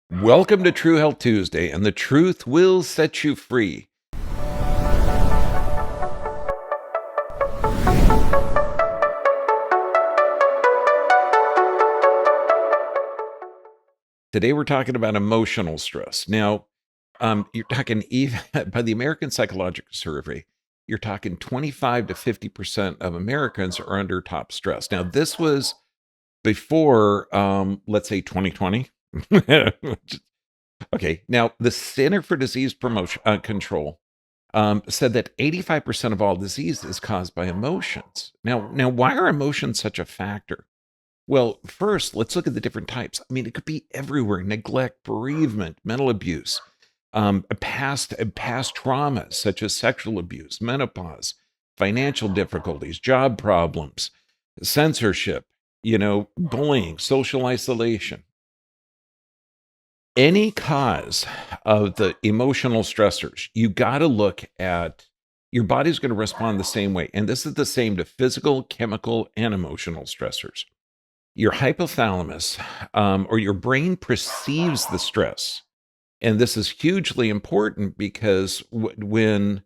Welcome to True Health Tuesday, and the truth will set you free. Today, we're talking about emotional stress. Now, you're talking even by the American Psychological Survey, you're talking 25 to 50% of Americans are under top stress. Now, this was before, let's say, 2020. Okay, now the Center for Disease Promotion Control said that 85% of all disease is caused by emotions. Now, why are emotions such a factor? Well, first, let's look at the different types. I mean, it could be everywhere: neglect, bereavement, mental abuse, past traumas such as sexual abuse, menopause, financial difficulties, job problems, censorship, bullying, social isolation. Any cause of the emotional stressors, you got to look at your body's going to respond the same way. And this is the same to physical, chemical, and emotional stressors. Your hypothalamus or your brain perceives the stress. And this is hugely important because when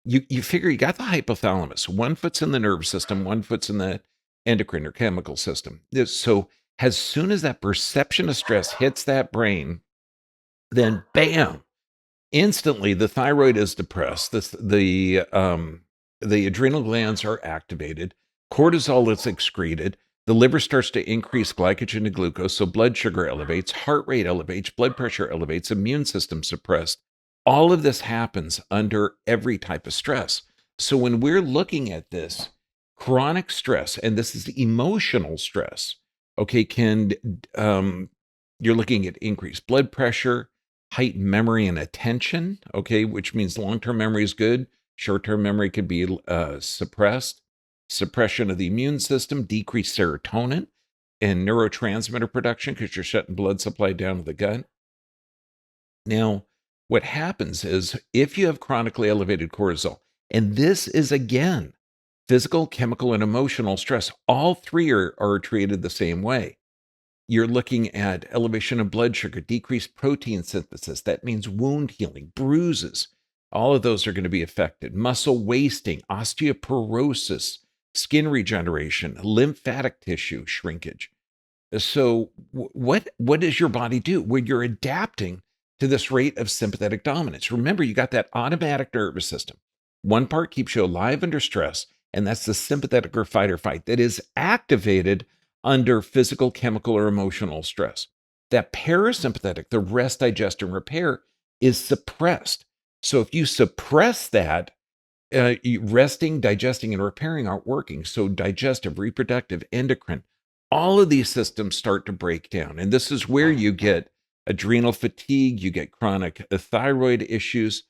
you figure you got the hypothalamus, one foot's in the nervous system, one foot's in the endocrine or chemical system. So as soon as that perception of stress hits that brain, then bam, instantly the thyroid is depressed. The adrenal glands are activated. Cortisol is excreted. The liver starts to increase glycogen to glucose, so blood sugar elevates, heart rate elevates, blood pressure elevates, immune system suppressed. All of this happens under every type of stress. So when we're looking at this chronic stress, and this is emotional stress, okay, you're looking at increased blood pressure, heightened memory and attention, okay, which means long-term memory is good. Short-term memory could be suppressed. Suppression of the immune system, decreased serotonin and neurotransmitter production because you're shutting blood supply down to the gut. Now, what happens is if you have chronically elevated cortisol, and this is again physical, chemical, and emotional stress, all three are treated the same way. You're looking at elevation of blood sugar, decreased protein synthesis. That means wound healing, bruises. All of those are going to be affected. Muscle wasting, osteoporosis, skin regeneration, lymphatic tissue shrinkage. So, what does your body do when you're adapting to this rate of sympathetic dominance? Remember, you got that automatic nervous system. One part keeps you alive under stress, and that's the sympathetic or fight or fight that is activated under physical, chemical, or emotional stress. That parasympathetic, the rest, digest, and repair, is suppressed. So if you suppress that, resting, digesting, and repairing aren't working. So digestive, reproductive, endocrine, all of these systems start to break down. And this is where you get adrenal fatigue, you get chronic thyroid issues.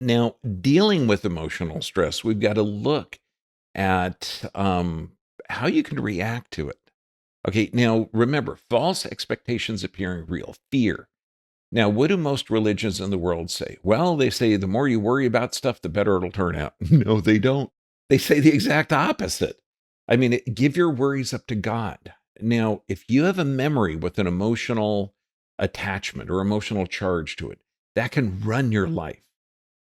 Now, dealing with emotional stress, we've got to look at how you can react to it. Okay, now remember, false expectations appearing real, fear. Now, what do most religions in the world say? Well, they say the more you worry about stuff, the better it'll turn out. No, they don't. They say the exact opposite. I mean, give your worries up to God. Now, if you have a memory with an emotional attachment or emotional charge to it, that can run your life.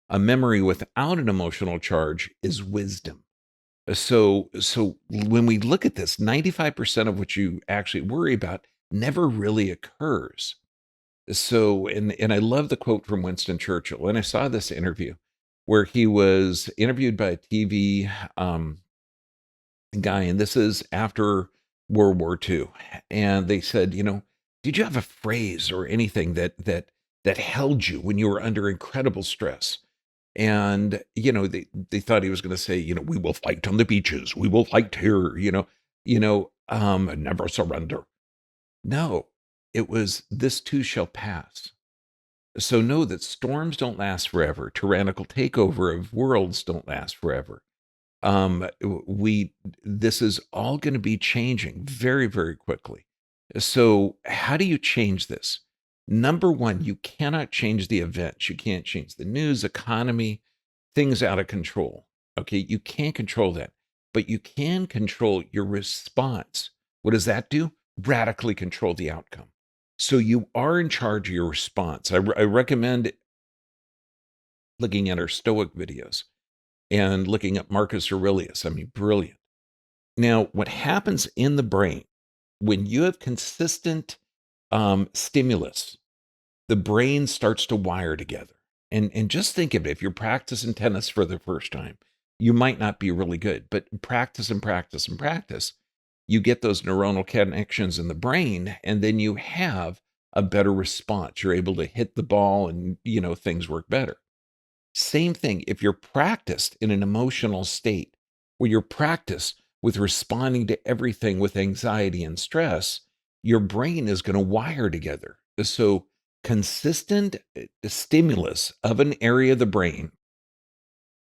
A memory without an emotional charge is wisdom. So when we look at this, 95% of what you actually worry about never really occurs. So, and I love the quote from Winston Churchill. And I saw this interview where he was interviewed by a TV guy, and this is after World War II. And they said, did you have a phrase or anything that held you when you were under incredible stress? And they thought he was going to say, we will fight on the beaches, we will fight here, never surrender. No, it was, this too shall pass. So know that storms don't last forever. Tyrannical takeover of worlds don't last forever. This is all going to be changing very, very quickly. So how do you change this? Number one, you cannot change the events. You can't change the news, economy, things out of control. Okay, you can't control that, but you can control your response. What does that do? Radically control the outcome. So you are in charge of your response. I recommend looking at our Stoic videos and looking at Marcus Aurelius. I mean, brilliant. Now, what happens in the brain when you have consistent stimulus, the brain starts to wire together. And just think of it, if you're practicing tennis for the first time, you might not be really good, but practice and practice and practice. You get those neuronal connections in the brain, and then you have a better response. You're able to hit the ball and, things work better. Same thing if you're practiced in an emotional state where you're practiced with responding to everything with anxiety and stress, your brain is going to wire together. So, consistent stimulus of an area of the brain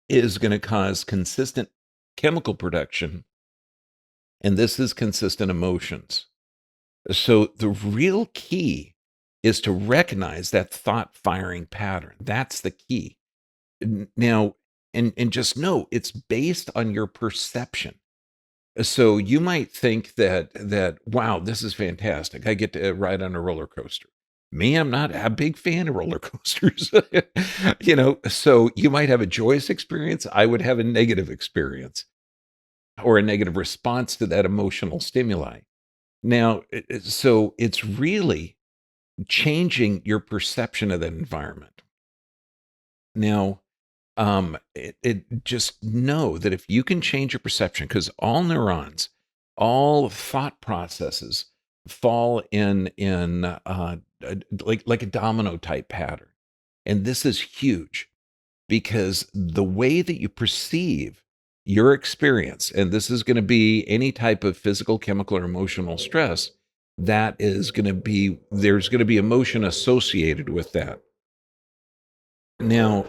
is going to cause consistent chemical production, and this is consistent emotions. So, the real key is to recognize that thought firing pattern. That's the key. Now, and just know it's based on your perception. So you might think that wow, this is fantastic. I get to ride on a roller coaster. Me, I'm not a big fan of roller coasters. So you might have a joyous experience. I would have a negative experience or a negative response to that emotional stimuli. Now, so it's really changing your perception of that environment. Now, it just know that if you can change your perception, because all neurons, all thought processes fall in like a domino type pattern, and this is huge because the way that you perceive your experience, and this is going to be any type of physical, chemical, or emotional stress, that is going to be there's going to be emotion associated with that. Now,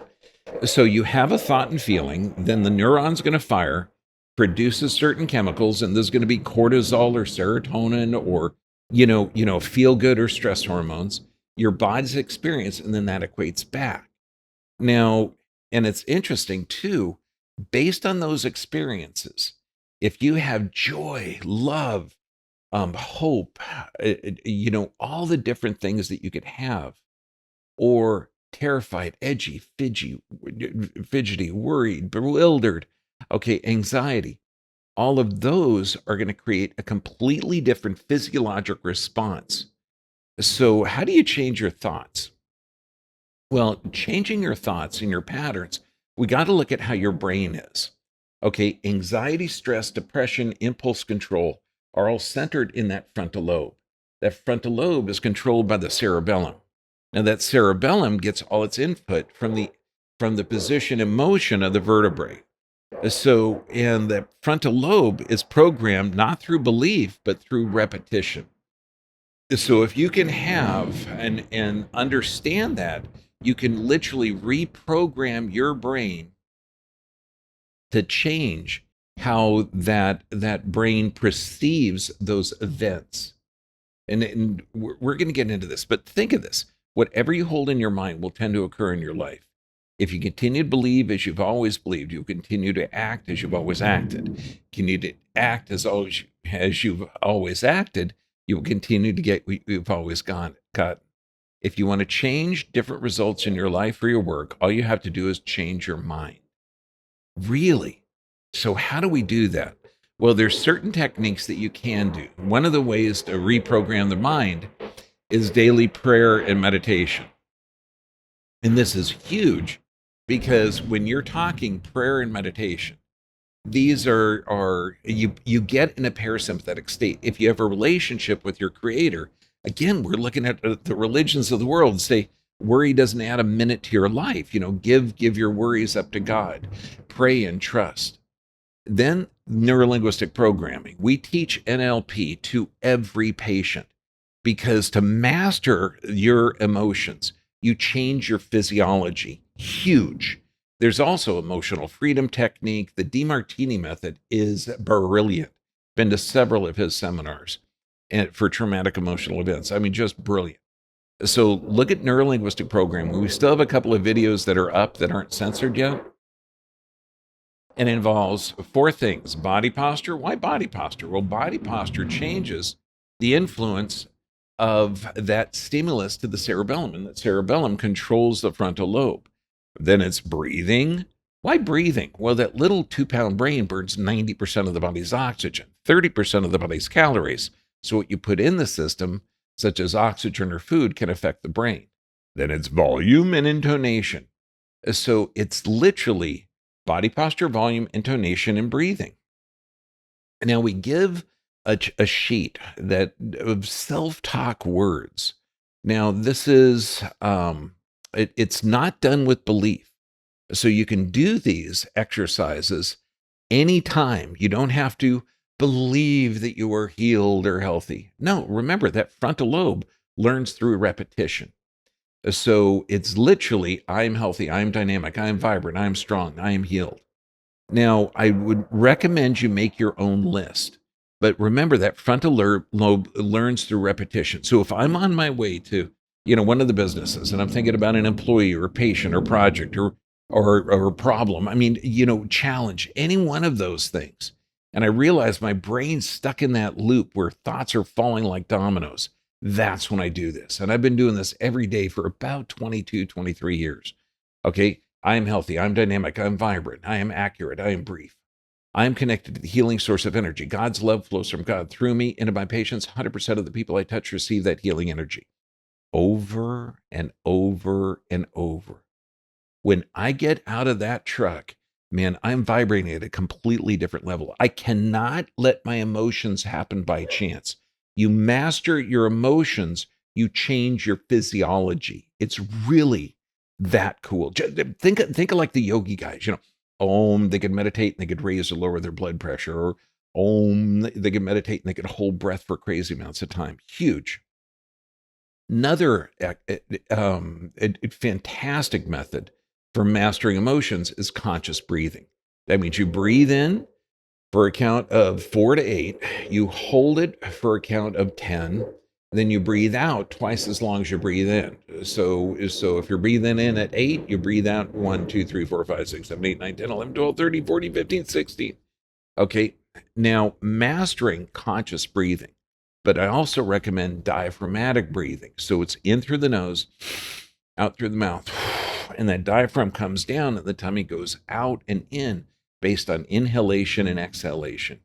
so you have a thought and feeling, then the neuron's going to fire, produces certain chemicals, and there's going to be cortisol or serotonin or feel good or stress hormones. Your body's experience, and then that equates back. Now, and it's interesting too, based on those experiences, if you have joy, love, hope, all the different things that you could have, or terrified, edgy, fidgety, worried, bewildered, okay, anxiety. All of those are going to create a completely different physiologic response. So, how do you change your thoughts? Well, changing your thoughts and your patterns, we got to look at how your brain is. Okay, anxiety, stress, depression, impulse control are all centered in that frontal lobe. That frontal lobe is controlled by the cerebellum. Now that cerebellum gets all its input from the position and motion of the vertebrae. So, and the frontal lobe is programmed not through belief, but through repetition. So if you can have and understand that, you can literally reprogram your brain to change how that brain perceives those events. And we're going to get into this, but think of this. Whatever you hold in your mind will tend to occur in your life. If you continue to believe as you've always believed, you'll continue to act as you've always acted. Continue to act as you've always acted, you will continue to get what you've always got. If you want to change different results in your life or your work, all you have to do is change your mind. Really? So how do we do that? Well, there's certain techniques that you can do. One of the ways to reprogram the mind is daily prayer and meditation. And this is huge because when you're talking prayer and meditation, these are you get in a parasympathetic state. If you have a relationship with your creator, again, we're looking at the religions of the world and say worry doesn't add a minute to your life. Give your worries up to God. Pray and trust. Then neurolinguistic programming. We teach NLP to every patient because to master your emotions, you change your physiology. Huge. There's also emotional freedom technique. The DeMartini method is brilliant. Been to several of his seminars and for traumatic emotional events. I mean, just brilliant. So look at neurolinguistic programming. We still have a couple of videos that are up that aren't censored yet. And involves four things. Body posture. Why body posture? Well, body posture changes the influence of that stimulus to the cerebellum, and that cerebellum controls the frontal lobe. Then it's breathing. Why breathing? Well, that little 2-pound brain burns 90% of the body's oxygen, 30% of the body's calories. So what you put in the system, such as oxygen or food, can affect the brain. Then it's volume and intonation. So it's literally body posture, volume, intonation, and breathing. Now we give a sheet that of self-talk words. Now this is it's not done with belief. So you can do these exercises anytime. You don't have to believe that you are healed or healthy. No, remember that frontal lobe learns through repetition. So it's literally, I'm healthy, I'm dynamic, I'm vibrant, I'm strong, I am healed. Now, I would recommend you make your own list. But remember that frontal lobe learns through repetition. So if I'm on my way to, one of the businesses and I'm thinking about an employee or a patient or project or a problem, challenge, any one of those things. And I realize my brain's stuck in that loop where thoughts are falling like dominoes. That's when I do this. And I've been doing this every day for about 22, 23 years. Okay. I am healthy. I'm dynamic. I'm vibrant. I am accurate. I am brief. I am connected to the healing source of energy. God's love flows from God through me into my patients. 100% of the people I touch receive that healing energy over and over and over. When I get out of that truck, man, I'm vibrating at a completely different level. I cannot let my emotions happen by chance. You master your emotions, you change your physiology. It's really that cool. Think of like the yogi guys, they could meditate and they could raise or lower their blood pressure, or they could meditate and they could hold breath for crazy amounts of time. Huge. Another fantastic method for mastering emotions is conscious breathing. That means you breathe in for a count of 4 to 8, you hold it for a count of 10, then you breathe out twice as long as you breathe in. So if you're breathing in at 8, you breathe out 1, 2, 3, 4, 5, 6, 7, 8, 9, 10, 11, 12, 13, 14, 15, 16. Okay, now mastering conscious breathing. But I also recommend diaphragmatic breathing. So it's in through the nose, out through the mouth, and that diaphragm comes down and the tummy goes out and in based on inhalation and exhalation.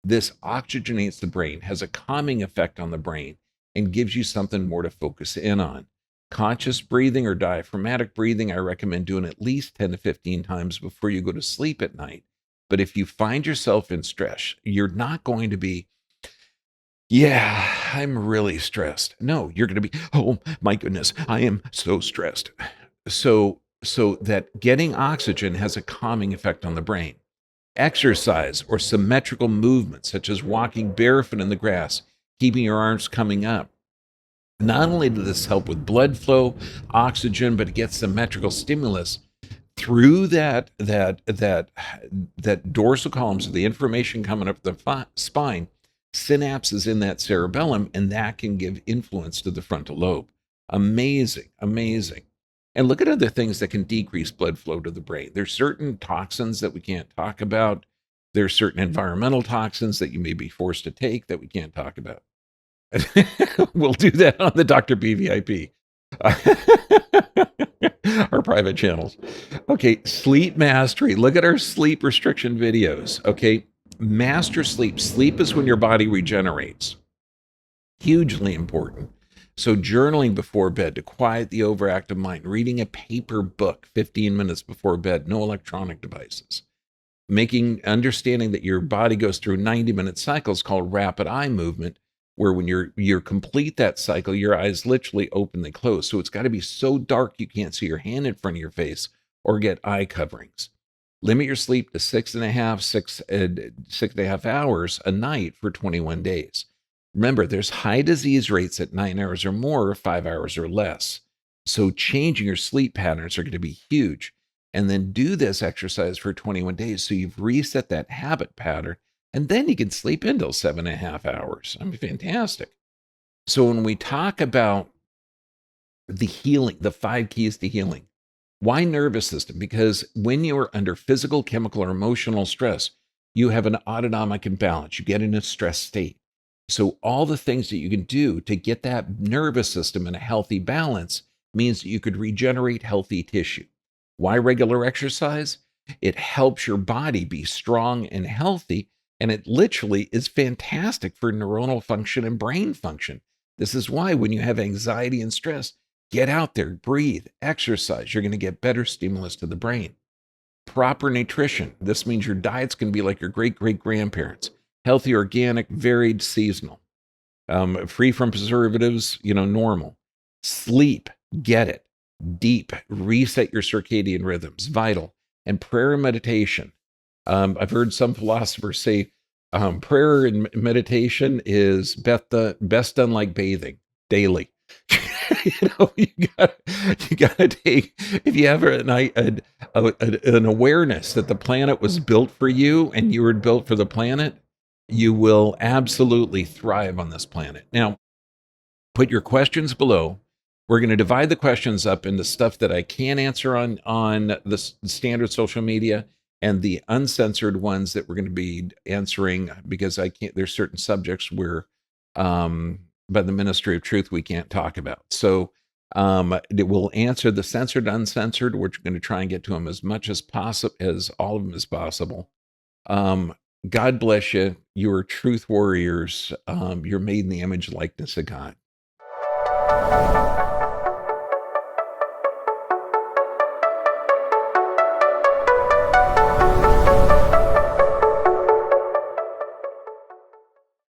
This oxygenates the brain, has a calming effect on the brain, and gives you something more to focus in on. Conscious breathing or diaphragmatic breathing, I recommend doing at least 10 to 15 times before you go to sleep at night. But if you find yourself in stress, you're not going to be, I'm really stressed. No, you're going to be, oh my goodness, I am so stressed. So that getting oxygen has a calming effect on the brain. Exercise or symmetrical movements, such as walking barefoot in the grass, keeping your arms coming up. Not only does this help with blood flow, oxygen, but it gets symmetrical stimulus through that dorsal column, so the information coming up the spine, synapses in that cerebellum, and that can give influence to the frontal lobe. Amazing, amazing. And look at other things that can decrease blood flow to the brain. There's certain toxins that we can't talk about. There's certain environmental toxins that you may be forced to take that we can't talk about. We'll do that on the Dr. BVIP. Our private channels. Okay, sleep mastery. Look at our sleep restriction videos. Okay, master sleep. Sleep is when your body regenerates. Hugely important. So journaling before bed to quiet the overactive mind, reading a paper book 15 minutes before bed, no electronic devices. Understanding that your body goes through 90-minute cycles called rapid eye movement, where when you're complete that cycle, your eyes literally open, they close. So it's got to be so dark you can't see your hand in front of your face or get eye coverings. Limit your sleep to 6.5 hours a night for 21 days. Remember, there's high disease rates at 9 hours or more, 5 hours or less. So changing your sleep patterns are going to be huge. And then do this exercise for 21 days so you've reset that habit pattern, and then you can sleep until 7.5 hours. I mean, fantastic. So when we talk about the healing, the 5 keys to healing, why nervous system? Because when you are under physical, chemical, or emotional stress, you have an autonomic imbalance. You get in a stress state. So all the things that you can do to get that nervous system in a healthy balance means that you could regenerate healthy tissue. Why regular exercise? It helps your body be strong and healthy, and it literally is fantastic for neuronal function and brain function. This is why when you have anxiety and stress, get out there, breathe, exercise. You're going to get better stimulus to the brain. Proper nutrition. This means your diet's going to be like your great grandparents. Healthy, organic, varied, seasonal. Free from preservatives, normal. Sleep, get it. Deep, reset your circadian rhythms, vital. And prayer and meditation. I've heard some philosophers say prayer and meditation is best done like bathing daily. You gotta take, if you have an awareness that the planet was built for you and you were built for the planet, you will absolutely thrive on this planet. Now, put your questions below. We're going to divide the questions up into stuff that I can answer on the standard social media and the uncensored ones that we're going to be answering, because I can't. There's certain subjects where, by the Ministry of Truth, we can't talk about. So we'll answer the censored, uncensored. We're going to try and get to them as much as possible, as all of them as possible. God bless you. You are truth warriors. You're made in the image and likeness of God.